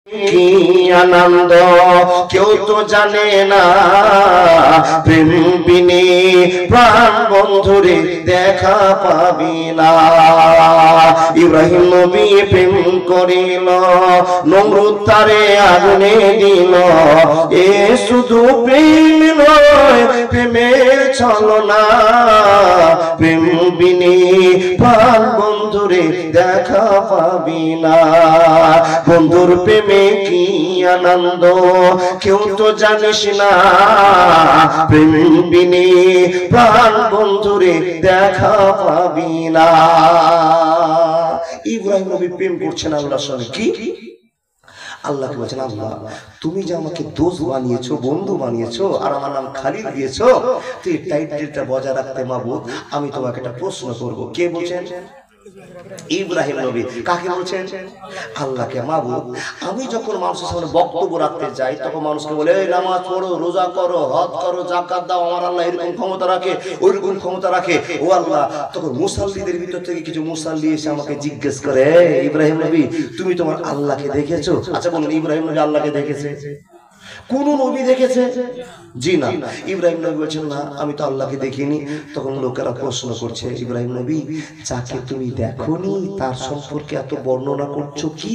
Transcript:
কি আনন্দ কেউ তো জানে না, প্রেম বিনে প্রাণ বন্ধুরে দেখা পাবি না। ইব্রাহিম নবী প্রেম করিল, নমরুদ তারে আগুনে দিল। এ শুধু প্রেম নয়, প্রেমের ছলনা, প্রেম বিনে প্রাণ বন্ধুরে দেখা পাবি না। বন্ধুর প্রেমে কি আনন্দ কেউ তো জানিস না, প্রেম বিনে প্রাণ বন্ধুরে দেখা পাবি না। ইব্রাহিম নবী প্রেম করছেন আল্লাহর সঙ্গে। কি আল্লাহকে বলছেন, আল্লাহ তুমি যে আমাকে দোস্ত বানিয়েছো, বন্ধু বানিয়েছো, আর আমার নাম খালিল দিয়েছো, তো এই টাইটেলটা বজায় রাখতে মাবুদ আমি তোমাকে একটা প্রশ্ন করব। কে বলছেন? ইব্রাহিম নবী। কাকে বলছেন? আল্লাহকে। মাবুদ আমি যখন মানুষের সামনে বক্তব্য রাখতে যাই তখন মানুষকে বলে এই নামাজ পড়ো, রোজা করো, হজ করো, যাকাত দাও, আমার আল্লাহ এরকম ক্ষমতা রাখে, ওইরকম ক্ষমতা রাখে, ও আল্লাহ। তখন মুসাল্লিদের ভিতর থেকে কিছু মুসাল্লি এসে আমাকে জিজ্ঞেস করে, ইব্রাহিম নবী তুমি তোমার আল্লাহকে দেখেছো? আচ্ছা বলুন, ইব্রাহিম নবী আল্লাহকে দেখেছে? কোন নবী দেখেছে? জি না। ইব্রাহিম নবী বলছেন, না আমি তো আল্লাহকে দেখিনি। তখন লোকেরা প্রশ্ন করছে, ইব্রাহিম নবী যাকে তুমি দেখোনি তার সম্পর্কে এত বর্ণনা করছো কি?